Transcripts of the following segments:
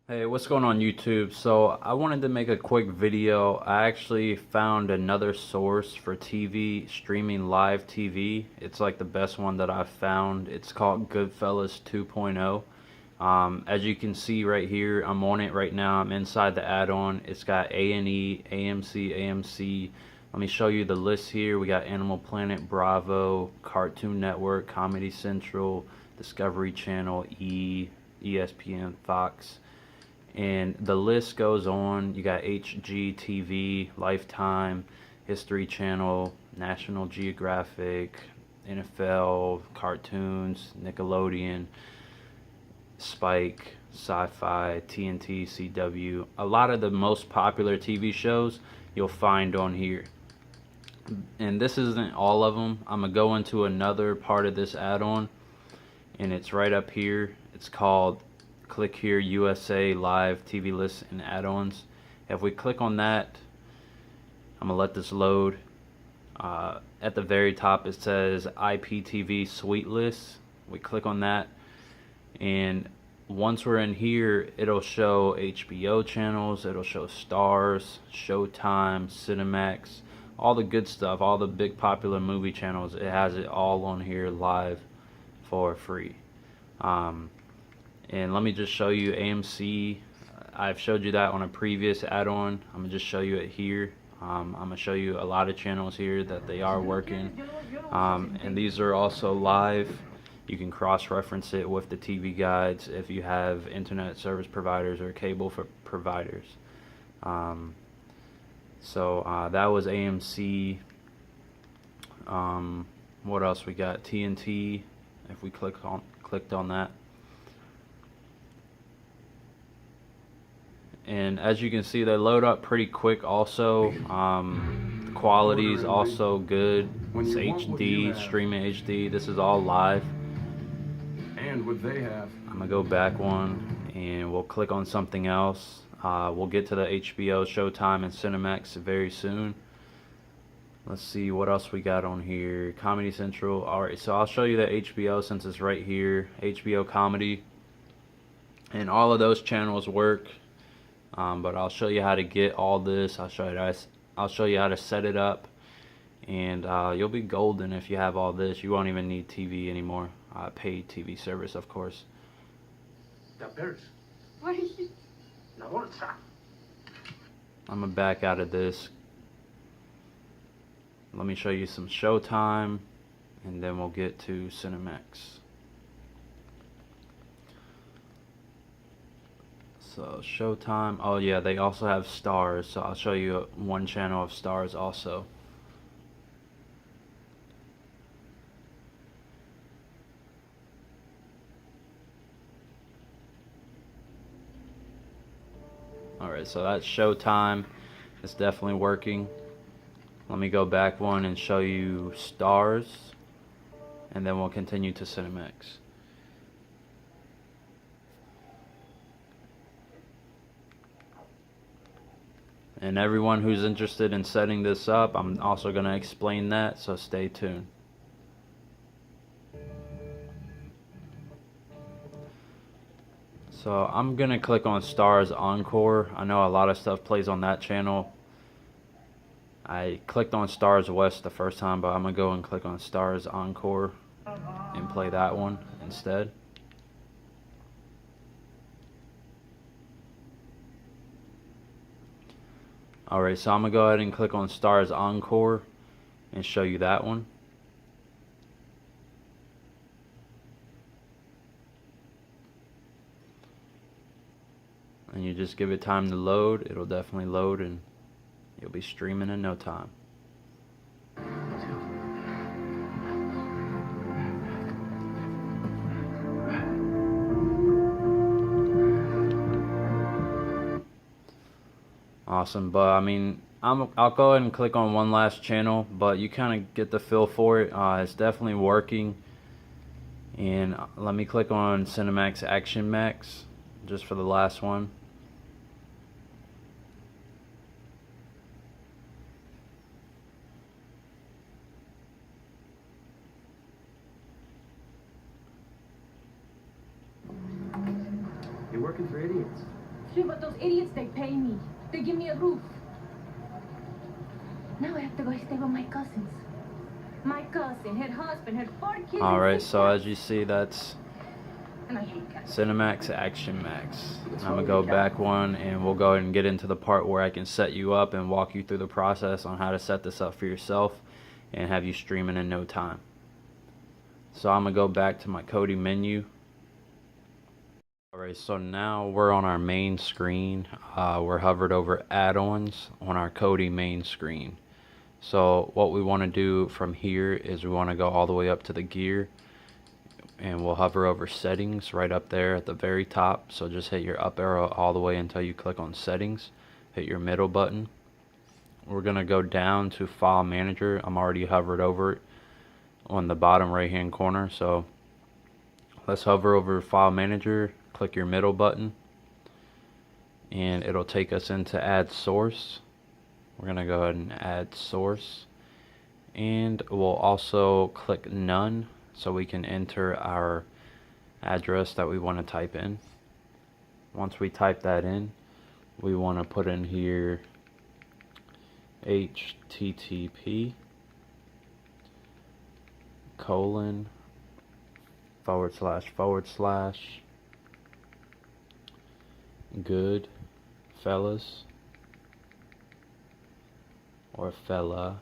Hey, what's going on YouTube? So I wanted to make a quick video. I actually found another source for TV, streaming live TV. It's like the best one that I've found. It's called Goodfellas 2.0. As you can see right here, I'm on it right now. I'm inside the add-on. It's got A&E, AMC, AMC. Let me show you the list here. We got Animal Planet, Bravo, Cartoon Network, Comedy Central, Discovery Channel, ESPN, Fox. And the list goes on. You got HGTV, Lifetime, History Channel, National Geographic, NFL, cartoons, Nickelodeon, Spike, Sci-Fi, TNT, CW. A lot of the most popular TV shows you'll find on here. And this isn't all of them. I'm going to go into another part of this add-on, and it's right up here. It's called click here, USA Live TV Lists and Add-ons. If we click on that, I'm gonna let this load. At the very top it says IPTV Suite List. We click on that, and once we're in here, it'll show HBO channels, it'll show Stars, Showtime, Cinemax, all the good stuff, all the big popular movie channels. It has it all on here live for free. And let me just show you AMC. I've showed you that on a previous add-on. I'm gonna just show you it here. I'm gonna show you a lot of channels here that they are working, and these are also live. You can cross-reference it with the TV guides if you have internet service providers or cable for providers. That was AMC. What else we got? TNT. If we clicked on that. And as you can see, they load up pretty quick also. The quality is also good. It's HD, streaming HD. This is all live. And what they have. I'm gonna go back one and we'll click on something else. We'll get to the HBO, Showtime, and Cinemax very soon. Let's see what else we got on here. Comedy Central. Alright, so I'll show you the HBO since it's right here. HBO Comedy. And all of those channels work. But I'll show you how to get all this. I'll show you how to set it up, and you'll be golden if you have all this. You won't even need TV anymore. Paid TV service, of course. What are you? I'm gonna back out of this. Let me show you some Showtime, and then we'll get to Cinemax. So Showtime, oh yeah, they also have Stars, so I'll show you one channel of Stars also. Alright, so that's Showtime. It's definitely working. Let me go back one and show you Stars, and then we'll continue to Cinemax. And everyone who's interested in setting this up, I'm also going to explain that, so stay tuned. So I'm going to click on Stars Encore. I know a lot of stuff plays on that channel. I clicked on Stars West the first time, but I'm going to go and click on Stars Encore and play that one instead. Alright, so I'm going to go ahead and click on Stars Encore and show you that one. And you just give it time to load. It'll definitely load and you'll be streaming in no time. Awesome, but I mean, I'll go ahead and click on one last channel, but you kind of get the feel for it. It's definitely working. And let me click on Cinemax Action Max just for the last one. You're working for idiots. Yeah, but those idiots, they pay me. They give me a roof. Now I have to go stay with my cousins. My cousin, her husband, her 4 kids. Alright, so as you see, that's And I hate cats. Cinemax Action Max. I'm gonna go back one and we'll go ahead and get into the part where I can set you up and walk you through the process on how to set this up for yourself and have you streaming in no time. So I'm gonna go back to my Kodi menu. Alright, so now we're on our main screen. We're hovered over add-ons on our Kodi main screen. So what we want to do from here is we want to go all the way up to the gear, and we'll hover over settings right up there at the very top. So just hit your up arrow all the way until you click on settings. Hit your middle button. We're going to go down to file manager. I'm already hovered over it on the bottom right hand corner. So let's hover over file manager, click your middle button, and it'll take us into add source. We're going to go ahead and add source, and we'll also click none so we can enter our address that we want to type in. Once we type that in, we want to put in here http / Goodfellas or fella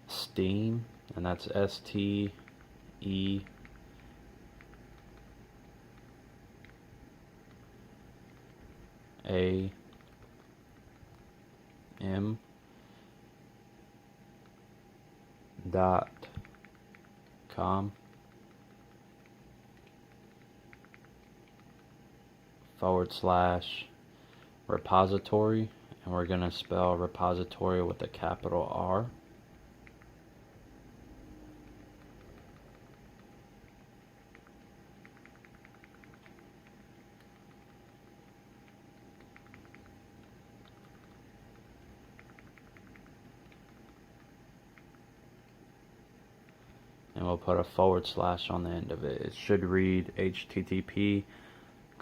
Steam, and that's STEAM .com / repository, and we're going to spell repository with a capital R. And we'll put a / on the end of it. It should read http /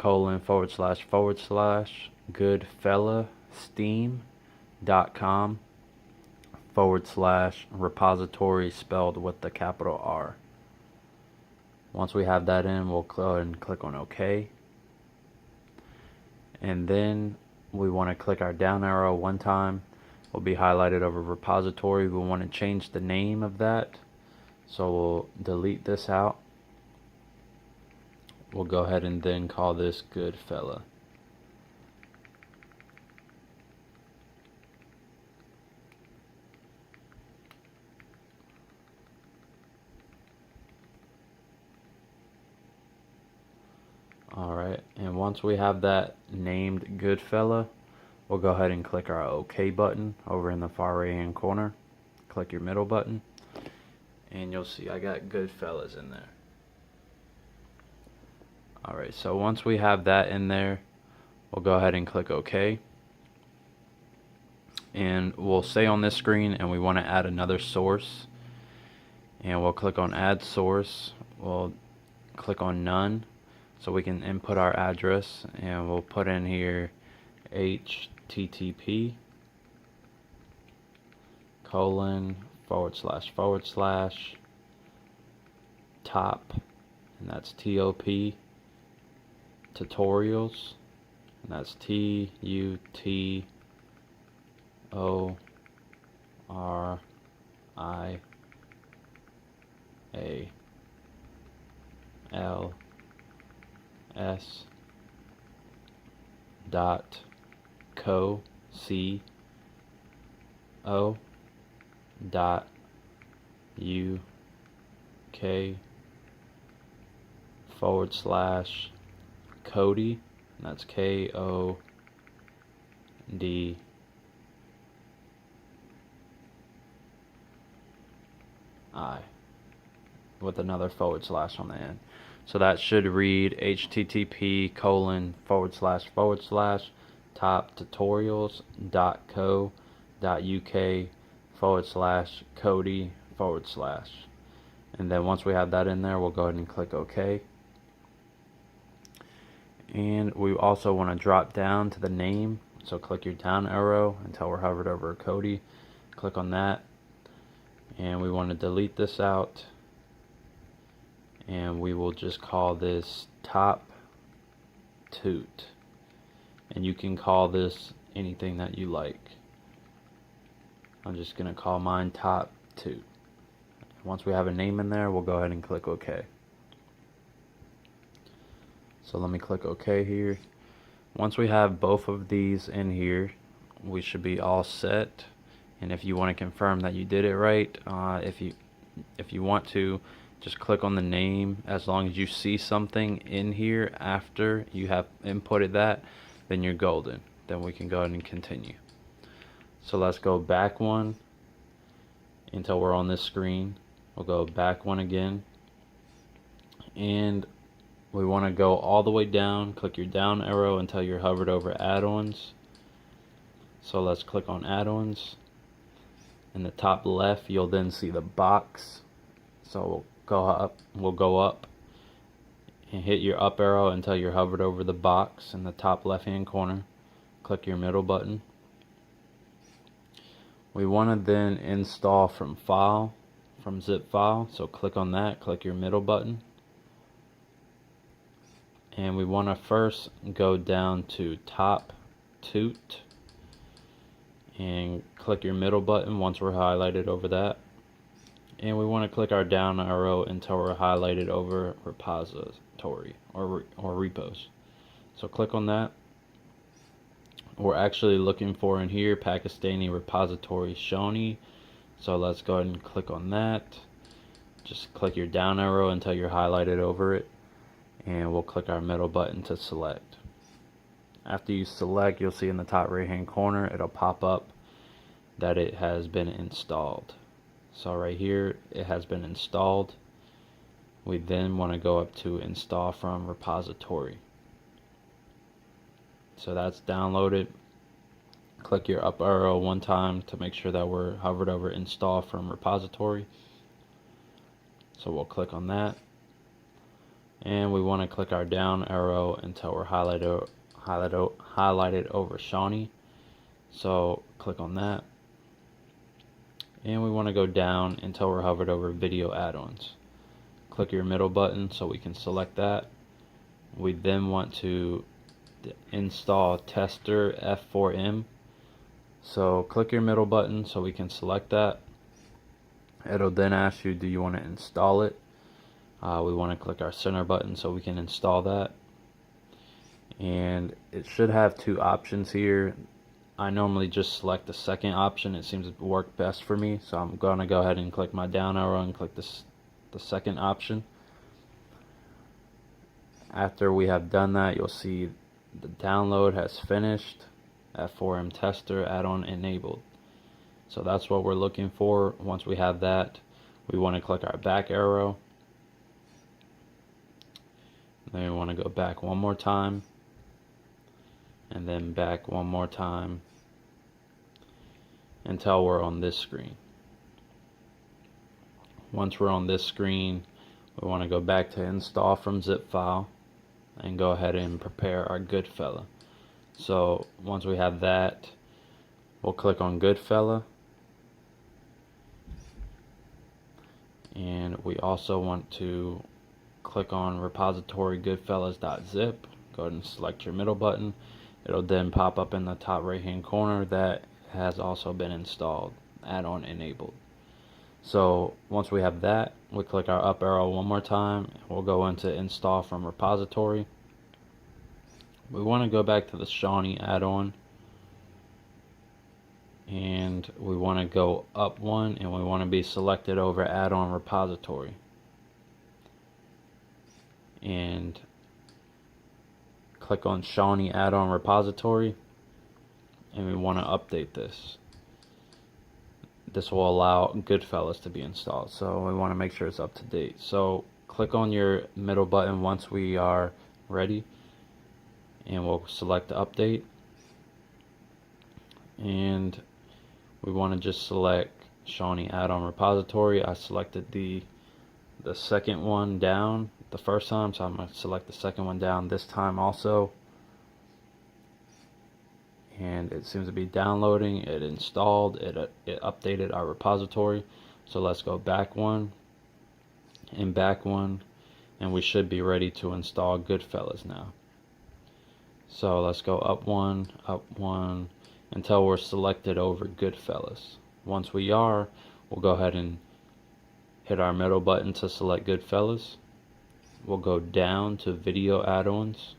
goodfellasteam.com / repository spelled with the capital R. Once we have that in, we'll go ahead and click on OK. And then we want to click our down arrow one time. Will be highlighted over repository. We want to change the name of that. So we'll delete this out. We'll go ahead and then call this Goodfella. Alright, and once we have that named Goodfella, we'll go ahead and click our OK button over in the far right hand corner. Click your middle button, and you'll see I got Goodfellas in there. Alright, so once we have that in there, we'll go ahead and click OK. And we'll stay on this screen, and we want to add another source. And we'll click on add source. We'll click on none so we can input our address, and we'll put in here http / top, and that's TOP tutorials, and that's TUTORIALS .co.uk / Kodi, and that's KODI, with another / on the end. So that should read http / toptutorials.co.uk / Kodi /. And then once we have that in there, we'll go ahead and click OK. And we also want to drop down to the name. So click your down arrow until we're hovered over Kodi. Click on that. And we want to delete this out. And we will just call this Top Toot. And you can call this anything that you like. I'm just going to call mine Top Toot. Once we have a name in there, we'll go ahead and click OK. So let me click OK here. Once we have both of these in here, we should be all set. And if you want to confirm that you did it right, if you want to, just click on the name. As long as you see something in here after you have inputted that, then you're golden. Then we can go ahead and continue. So let's go back one until we're on this screen. We'll go back one again, and we want to go all the way down. Click your down arrow until you're hovered over add-ons. So let's click on add-ons. In the top left, you'll then see the box. So we'll go up and hit your up arrow until you're hovered over the box in the top left hand corner. Click your middle button. We want to then install from zip file, so click on that, click your middle button, and we want to first go down to Top Toot and click your middle button once we're highlighted over that, and we want to click our down arrow until we're highlighted over repository or repos. So click on that. We're actually looking for in here Pakistani repository Shawnee. So let's go ahead and click on that. Just click your down arrow until you're highlighted over it, and we'll click our middle button to select. After you select, you'll see in the top right hand corner it'll pop up that it has been installed. So right here it has been installed. We then want to go up to install from repository. So that's downloaded. Click your up arrow one time to make sure that we're hovered over install from repository. So we'll click on that, and we want to click our down arrow until we're highlighted over Shawnee. So click on that, and we want to go down until we're hovered over video add-ons. Click your middle button so we can select that. We then want to install tester F4M. So click your middle button so we can select that. It'll then ask you, do you want to install it? We want to click our center button so we can install that. And it should have two options here. I normally just select the second option. It seems to work best for me, so I'm going to go ahead and click my down arrow and click the second option. After we have done that, you'll see the download has finished. F4M tester add-on enabled. So that's what we're looking for. Once we have that, we want to click our back arrow. Then we want to go back one more time, and then back one more time until we're on this screen. Once we're on this screen, we want to go back to install from zip file and go ahead and prepare our Goodfella. So once we have that, we'll click on Goodfella, and we also want to click on repository goodfellas.zip. Go ahead and select your middle button. It'll then pop up in the top right hand corner that has also been installed, add-on enabled. So once we have that, we click our up arrow one more time. We'll go into install from repository. We want to go back to the Shawnee add-on, and we want to go up one, and we want to be selected over add-on repository, and click on Shawnee add-on repository, and we want to update this. This will allow Goodfellas to be installed, so we want to make sure it's up to date. So click on your middle button once we are ready, and we'll select the update, and we want to just select Shawnee add-on repository. I selected the the second one down the first time, so I'm going to select the second one down this time also. And it seems to be downloading. It installed, it updated our repository. So let's go back one and back one, and we should be ready to install Goodfellas now. So let's go up one until we're selected over Goodfellas. Once we are, we'll go ahead and hit our middle button to select Goodfellas. We'll go down to video add-ons,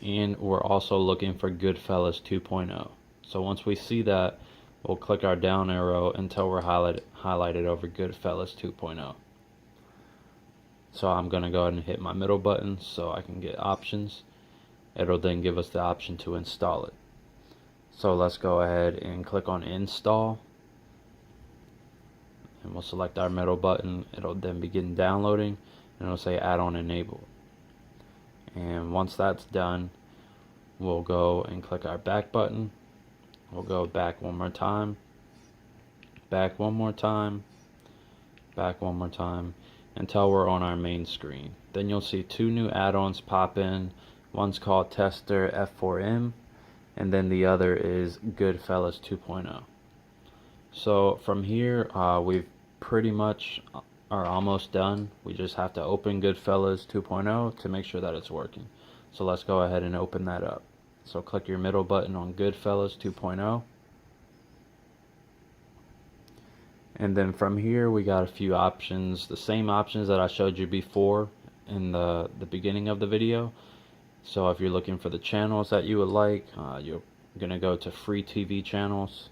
and we're also looking for Goodfellas 2.0. So once we see that, we'll click our down arrow until we're highlighted over Goodfellas 2.0. So I'm going to go ahead and hit my middle button so I can get options. It'll then give us the option to install it. So let's go ahead and click on install. And we'll select our middle button. It'll then begin downloading, and it'll say add-on enabled. And once that's done, we'll go and click our back button. We'll go back one more time, back one more time, back one more time, until we're on our main screen. Then you'll see two new add-ons pop in. One's called Tester F4M, and then the other is Goodfellas 2.0. So from here, we've pretty much are almost done. We just have to open Goodfellas 2.0 to make sure that it's working. So let's go ahead and open that up. So click your middle button on Goodfellas 2.0. And then from here we got a few options, the same options that I showed you before in the beginning of the video. So if you're looking for the channels that you would like, you're going to go to free TV channels.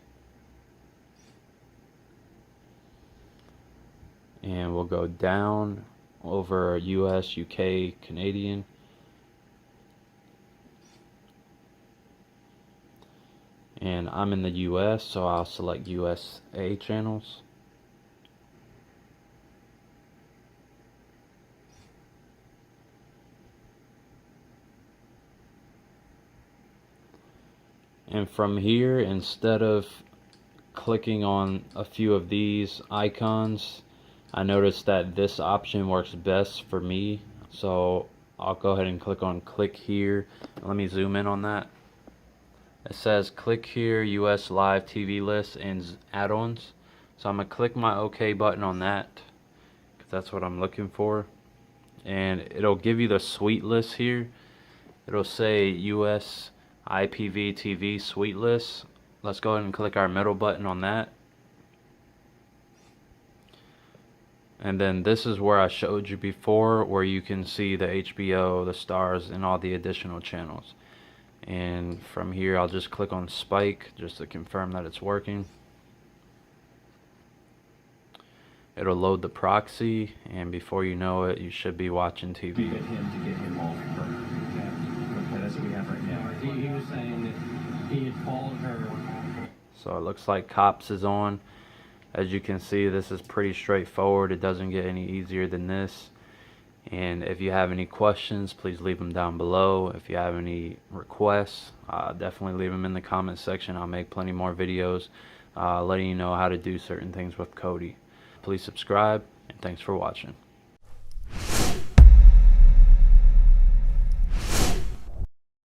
And we'll go down over US, UK, Canadian. And I'm in the US, so I'll select USA channels. And from here, instead of clicking on a few of these icons, I noticed that this option works best for me. So I'll go ahead and click on click here. Let me zoom in on that. It says click here, US live TV list and add-ons. So I'm going to click my OK button on that, because that's what I'm looking for. And it'll give you the suite list here. It'll say US IPV TV suite list. Let's go ahead and click our middle button on that. And then this is where I showed you before, where you can see the HBO, the stars, and all the additional channels. And from here I'll just click on Spike just to confirm that it's working. It'll load the proxy, and before you know it, you should be watching TV. Get him to get him off her. Okay, that's what we have right now. He was saying that he had called her. So it looks like Cops is on. As you can see, this is pretty straightforward. It doesn't get any easier than this. And if you have any questions, please leave them down below. If you have any requests, definitely leave them in the comment section. I'll make plenty more videos letting you know how to do certain things with Kodi. Please subscribe, and thanks for watching.